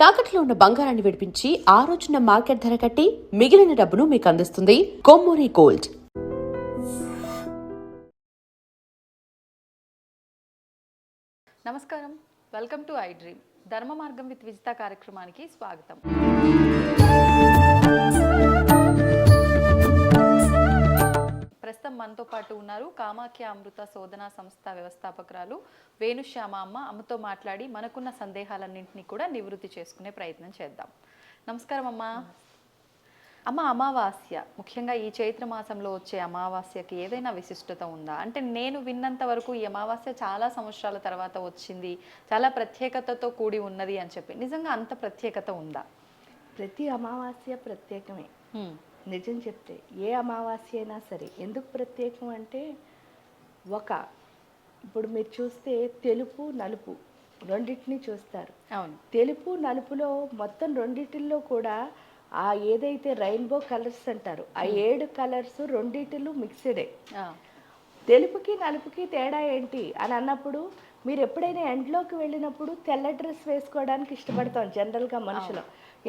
తాకట్లో ఉన్న బంగారాన్ని విడిపించి ఆ రోజున మార్కెట్ ధర కట్టి మిగిలిన డబ్బును మీకు అందిస్తుంది కొమ్మూరి గోల్డ్. నమస్కారం, వెల్కమ్ టు ఐ డ్రీమ్. ధర్మ మార్గం విత్ విజిత కార్యక్రమానికి స్వాగతం. ప్రస్తుతం మనతో పాటు ఉన్నారు కామాఖ్య అమృత శోధనా సంస్థ వ్యవస్థాపకురాలు వేణుశ్యామ అమ్మ. అమ్మతో మాట్లాడి మనకున్న సందేహాలన్నింటినీ కూడా నివృత్తి చేసుకునే ప్రయత్నం చేద్దాం. నమస్కారం అమ్మ. అమ్మ, అమావాస్య, ముఖ్యంగా ఈ చైత్ర మాసంలో వచ్చే అమావాస్యకి ఏదైనా విశిష్టత ఉందా? అంటే నేను విన్నంత వరకు ఈ అమావాస్య చాలా సంవత్సరాల తర్వాత వచ్చింది, చాలా ప్రత్యేకతతో కూడి ఉన్నది అని చెప్పి, నిజంగా అంత ప్రత్యేకత ఉందా? ప్రతి అమావాస్య ప్రత్యేకమే. నిజం చెప్తే ఏ అమావాస్య అయినా సరే. ఎందుకు ప్రత్యేకం అంటే, ఇప్పుడు మీరు చూస్తే తెలుపు నలుపు రెండింటిని చూస్తారు. అవును. తెలుపు నలుపులో మొత్తం రెండింటిల్లో కూడా ఆ ఏదైతే రెయిన్బో కలర్స్ అంటారు, ఆ 7 కలర్స్ రెండింటిలో మిక్స్డే. తెలుపుకి నలుపుకి తేడా ఏంటి అని అన్నప్పుడు, మీరు ఎప్పుడైనా ఎండలోకి వెళ్ళినప్పుడు తెల్ల డ్రెస్ వేసుకోవడానికి ఇష్టపడతాం జనరల్గా మనుషులు.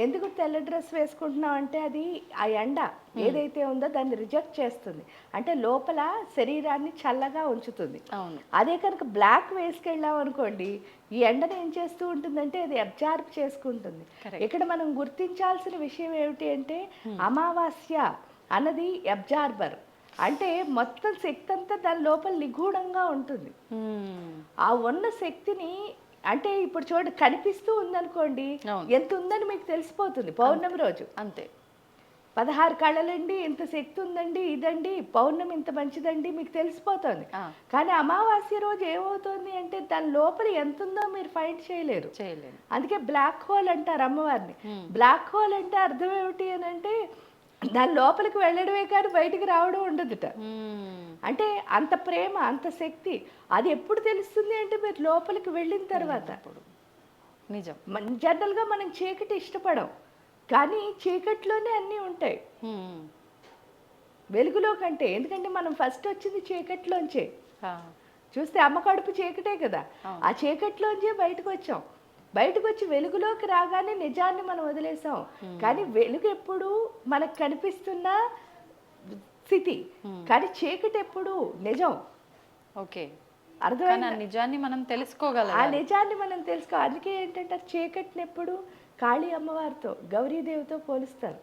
ఎందుకు తెల్ల డ్రెస్ వేసుకుంటున్నాం అంటే, అది ఆ ఎండ ఏదైతే ఉందో దాన్ని రిజెక్ట్ చేస్తుంది, అంటే లోపల శరీరాన్ని చల్లగా ఉంచుతుంది. అదే కనుక బ్లాక్ వేసుకెళ్ళాం అనుకోండి, ఈ ఎండను ఏం చేస్తూ ఉంటుందంటే అది అబ్జార్బ్ చేసుకుంటుంది. ఇక్కడ మనం గుర్తించాల్సిన విషయం ఏమిటి అంటే, అమావాస్య అన్నది అబ్జార్బర్. అంటే మొత్తం శక్తి అంతా దాని లోపల నిగూఢంగా ఉంటుంది. ఆ ఉన్న శక్తిని, అంటే ఇప్పుడు చూడండి, కనిపిస్తూ ఉందనుకోండి, ఎంత ఉందని మీకు తెలిసిపోతుంది. పౌర్ణమి రోజు అంతే, 16 కళలండి, ఇంత శక్తి ఉందండి, ఇదండి పౌర్ణమి ఇంత మంచిదండి మీకు తెలిసిపోతుంది. కానీ అమావాస్య రోజు ఏమవుతుంది అంటే, దాని లోపల ఎంత ఉందో మీరు ఫైండ్ చేయలేరు. అందుకే బ్లాక్ హోల్ అంటారు అమ్మవారిని. బ్లాక్ హోల్ అంటే అర్థం ఏమిటి అని అంటే, దాని లోపలికి వెళ్ళడమే కానీ బయటికి రావడం ఉండదుట. అంటే అంత ప్రేమ, అంత శక్తి. అది ఎప్పుడు తెలుస్తుంది అంటే, మీరు లోపలికి వెళ్ళిన తర్వాత. నిజం. జనరల్గా మనం చీకటి ఇష్టపడం, కానీ చీకట్లోనే అన్నీ ఉంటాయి వెలుగులో కంటే. ఎందుకంటే మనం ఫస్ట్ వచ్చింది చీకట్లోంచే. చూస్తే అమ్మ కడుపు చీకటే కదా, ఆ చీకట్లోంచే బయటకు వచ్చాం. బయటకు వచ్చి వెలుగులోకి రాగానే నిజాన్ని మనం వదిలేసాం. కానీ వెలుగు ఎప్పుడు మనకు కనిపిస్తున్న స్థితి, కానీ చీకటి ఎప్పుడు నిజం. ఓకే, అర్థమైందా? నిజాన్ని మనం తెలుసుకోగలం, ఆ నిజాన్ని మనం తెలుసుకో. అందుకే ఏంటంటే, చీకటిని ఎప్పుడు కాళీ అమ్మవారితో, గౌరీదేవితో పోలుస్తారు.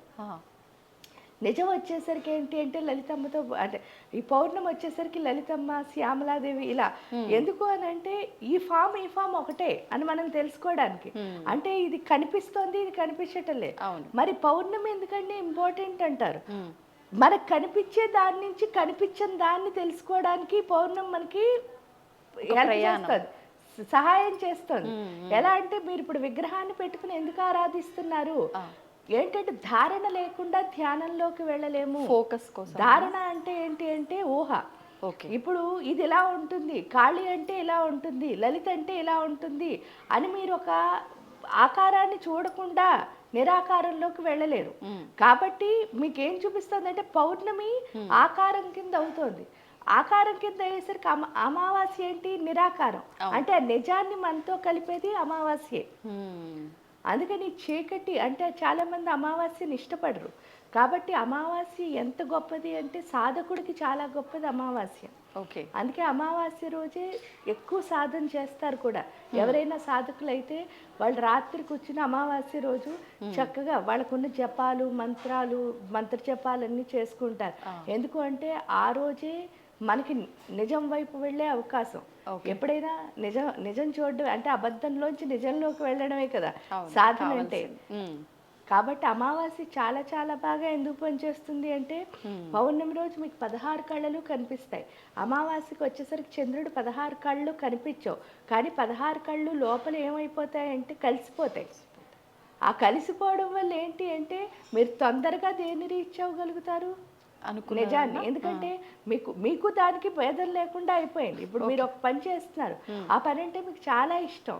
నిజం వచ్చేసరికి ఏంటి అంటే లలితమ్మతో, అంటే ఈ పౌర్ణమి వచ్చేసరికి లలితమ్మ, శ్యామలాదేవి ఇలా. ఎందుకు అని అంటే, ఈ ఫామ్ ఒకటే అని మనం తెలుసుకోవడానికి. అంటే ఇది కనిపిస్తోంది, ఇది కనిపించటం లేదు. మరి పౌర్ణమి ఎందుకంటే ఇంపార్టెంట్ అంటారు. మనకు కనిపించే దాని నుంచి కనిపించని దాన్ని తెలుసుకోవడానికి పౌర్ణమి మనకి సహాయం చేస్తుంది. ఎలా అంటే, మీరు ఇప్పుడు విగ్రహాన్ని పెట్టుకుని ఎందుకు ఆరాధిస్తున్నారు? ఏంటంటే, ధారణ లేకుండా ధ్యానంలోకి వెళ్ళలేము. ఫోకస్ కోసం. ధారణ అంటే ఏంటి అంటే ఊహ. ఇప్పుడు ఇది ఇలా ఉంటుంది, కాళీ అంటే ఇలా ఉంటుంది, లలిత అంటే ఇలా ఉంటుంది అని మీరు ఒక ఆకారాన్ని చూడకుండా నిరాకారంలోకి వెళ్ళలేరు. కాబట్టి మీకేం చూపిస్తుంది అంటే, పౌర్ణమి ఆకారం కింద అవుతుంది. ఆకారం కింద అయ్యేసరికి అమావాస్య ఏంటి? నిరాకారం. అంటే ఆ నిజాన్ని మనతో కలిపేది అమావాస్యే. అందుకని చీకటి అంటే చాలా మంది అమావాస్యని ఇష్టపడరు. కాబట్టి అమావాస్య ఎంత గొప్పది అంటే, సాధకుడికి చాలా గొప్పది అమావాస్య. అందుకే అమావాస్య రోజే ఎక్కువ సాధన చేస్తారు కూడా. ఎవరైనా సాధకులు అయితే వాళ్ళు రాత్రి కూర్చుని అమావాస్య రోజు చక్కగా వాళ్ళకున్న జపాలు, మంత్ర జపాలన్నీ చేసుకుంటారు. ఎందుకు అంటే, ఆ రోజే మనకి నిజం వైపు వెళ్ళే అవకాశం. ఎప్పుడైనా నిజం చూడడం అంటే, అబద్ధంలోంచి నిజంలోకి వెళ్ళడమే కదా సాధన అంటే. కాబట్టి అమావాస్య చాలా చాలా బాగా ఎందుకు పనిచేస్తుంది అంటే, పౌర్ణమి రోజు మీకు 16 కళ్ళలు కనిపిస్తాయి. అమావాస్యకి వచ్చేసరికి చంద్రుడు 16 కళ్ళు కనిపించవు, కానీ 16 కళ్ళు లోపల ఏమైపోతాయంటే కలిసిపోతాయి. ఆ కలిసిపోవడం వల్ల ఏంటి అంటే, మీరు తొందరగా దేన్ని రీచ్ అవ్వగలుగుతారు? నిజాన్ని. ఎందుకంటే మీకు దానికి భేదం లేకుండా అయిపోయింది. ఇప్పుడు మీరు ఒక పని చేస్తున్నారు, ఆ పని అంటే మీకు చాలా ఇష్టం.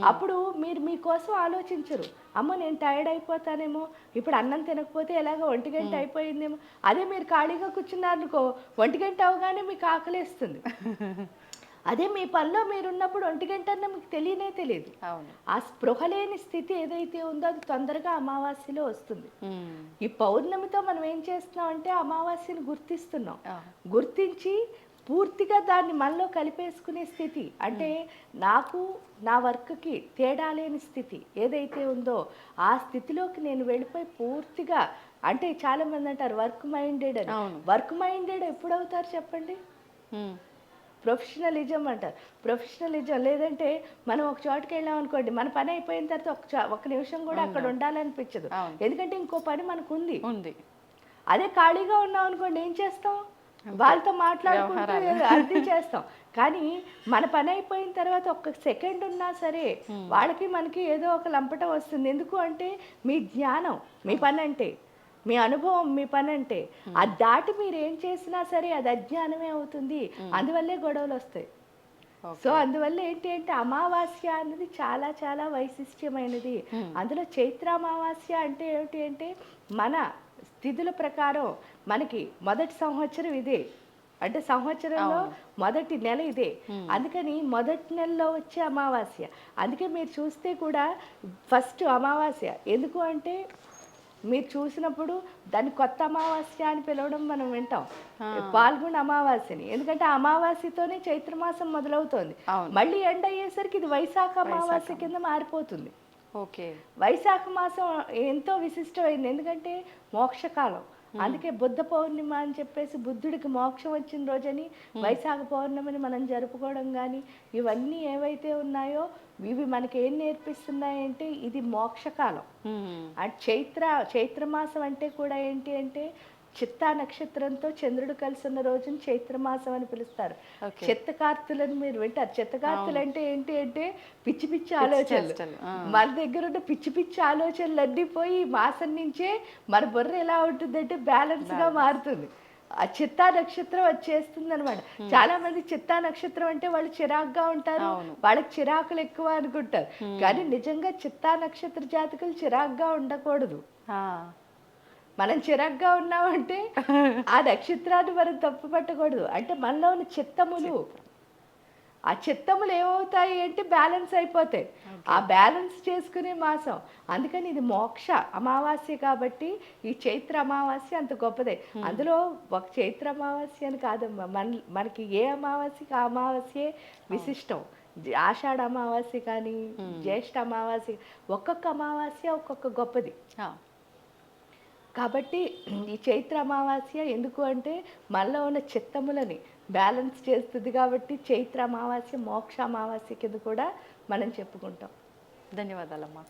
అప్పుడు మీరు మీకోసం ఆలోచించరు, అమ్మ నేను టైర్డ్ అయిపోతానేమో, ఇప్పుడు అన్నం తినకపోతే ఎలాగో 1 గంట అయిపోయిందేమో. అదే మీరు ఖాళీగా కూర్చున్నారు అనుకో, 1 గంట అవగానే మీకు ఆకలేస్తుంది. అదే మీ పనిలో మీరున్నప్పుడు 1 గంటన్నా మీకు తెలియదు. అవును. ఆ స్పృహ లేని స్థితి ఏదైతే ఉందో అది తొందరగా అమావాస్యలో వస్తుంది. ఉమ్. ఈ పౌర్ణమితో మనం ఏం చేస్తున్నాం అంటే అమావాస్యను గుర్తిస్తున్నాం. ఆ. గుర్తించి పూర్తిగా దాన్ని మనలో కలిపేసుకునే స్థితి, అంటే నాకు నా వర్క్కి తేడా లేని స్థితి ఏదైతే ఉందో ఆ స్థితిలోకి నేను వెళ్ళిపోయి పూర్తిగా, అంటే చాలామంది అంటారు వర్క్ మైండెడ్ అని. అవును. వర్క్ మైండెడ్ ఎప్పుడు అవుతారు చెప్పండి? ఉమ్. ప్రొఫెషనలిజం అంటారు. ప్రొఫెషనలిజం లేదంటే మనం ఒక చోటుకి వెళ్ళాం అనుకోండి, మన పని అయిపోయిన తర్వాత ఒక నిమిషం కూడా అక్కడ ఉండాలనిపించదు. అవును. ఎందుకంటే ఇంకో పని మనకు ఉంది. ఉంది. అదే ఖాళీగా ఉన్నాం అనుకోండి ఏం చేస్తాం? వాళ్ళతో మాట్లాడుకుంటూ అర్థం చేస్తాం. కానీ మన పని అయిపోయిన తర్వాత ఒక్క సెకండ్ ఉన్నా సరే వాళ్ళకి మనకి ఏదో ఒక లంపటం వస్తుంది. ఎందుకు అంటే మీ జ్ఞానం మీ పని అంటే, మీ అనుభవం మీ పని అంటే, అది దాటి మీరు ఏం చేసినా సరే అది అజ్ఞానమే అవుతుంది. అందువల్లే గొడవలు వస్తాయి. సో అందువల్ల ఏంటి అంటే అమావాస్య అనేది చాలా చాలా వైశిష్ట్యమైనది. అందులో చైత్ర అమావాస్య అంటే ఏమిటి అంటే మన స్థితుల ప్రకారం మనకి మొదటి సంవత్సరం ఇదే, అంటే సంవత్సరంలో మొదటి నెల ఇదే. అందుకని మొదటి నెలలో వచ్చే అమావాస్య. అందుకే మీరు చూస్తే కూడా ఫస్ట్ అమావాస్య ఎందుకు అంటే మీరు చూసినప్పుడు దాన్ని కొత్త అమావాస్య అని పిలవడం మనం వింటాం, పాల్గొన అమావాస్యని. ఎందుకంటే అమావాస్యతోనే చైత్రమాసం మొదలవుతోంది. మళ్ళీ ఎండ్ అయ్యేసరికి ఇది వైశాఖ అమావాస్య కింద మారిపోతుంది. ఓకే. వైశాఖ మాసం ఎంతో విశిష్టమైంది, ఎందుకంటే మోక్షకాలం. అందుకే బుద్ధ పౌర్ణిమ అని చెప్పేసి బుద్ధుడికి మోక్షం వచ్చిన రోజని వైశాఖ పౌర్ణమిని మనం జరుపుకోవడం కానీ ఇవన్నీ ఏవైతే ఉన్నాయో ఇవి మనకి ఏం నేర్పిస్తున్నాయంటే ఇది మోక్షకాలం. అండ్ చైత్రమాసం అంటే కూడా ఏంటి అంటే చిత్తా నక్షత్రంతో చంద్రుడు కలిసి ఉన్న రోజుని చైత్రమాసం అని పిలుస్తారు. చిత్తకార్తులను మీరు వింటారు. చిత్తకార్తులు అంటే ఏంటి అంటే పిచ్చి పిచ్చి ఆలోచనలు. మన దగ్గర ఉన్న పిచ్చి పిచ్చి ఆలోచనలు అన్నీ పోయి ఈ మాసం నుంచే మన బుర్ర ఎలా ఉంటుందంటే బ్యాలెన్స్గా మారుతుంది. ఆ చిత్తా నక్షత్రం వచ్చేస్తుంది అనమాట. చాలా మంది చిత్తా నక్షత్రం అంటే వాళ్ళు చిరాకుగా ఉంటారు, వాళ్ళకి చిరాకులు ఎక్కువ అనుకుంటారు. కానీ నిజంగా చిత్తా నక్షత్ర జాతకులు చిరాకుగా ఉండకూడదు. మనం చిరాగ్గా ఉన్నామంటే ఆ నక్షత్రాన్ని మనం తప్పు పట్టకూడదు. అంటే మనలో ఉన్న చిత్తములు, ఆ చిత్తములు ఏమవుతాయి అంటే బ్యాలెన్స్ అయిపోతాయి. ఆ బ్యాలెన్స్ చేసుకునే మాసం. అందుకని ఇది మోక్ష అమావాస్య కాబట్టి ఈ చైత్ర అమావాస్య అంత గొప్పదే. అందులో ఒక చైత్ర అమావాస్య అని కాదమ్మా, మనకి ఏ అమావాస్యకి ఆ అమావాస్యే విశిష్టం. ఆషాఢ అమావాస్య కానీ జ్యేష్ఠ అమావాస్య, ఒక్కొక్క అమావాస్య ఒక్కొక్క గొప్పది. కాబట్టి ఈ చైత్ర అమావాస్య ఎందుకు అంటే మనలో ఉన్న చిత్తములని బ్యాలెన్స్ చేస్తుంది. కాబట్టి చైత్ర అమావాస్య మోక్ష అమావాస్య కింద కూడా మనం చెప్పుకుంటాం. ధన్యవాదాలమ్మా.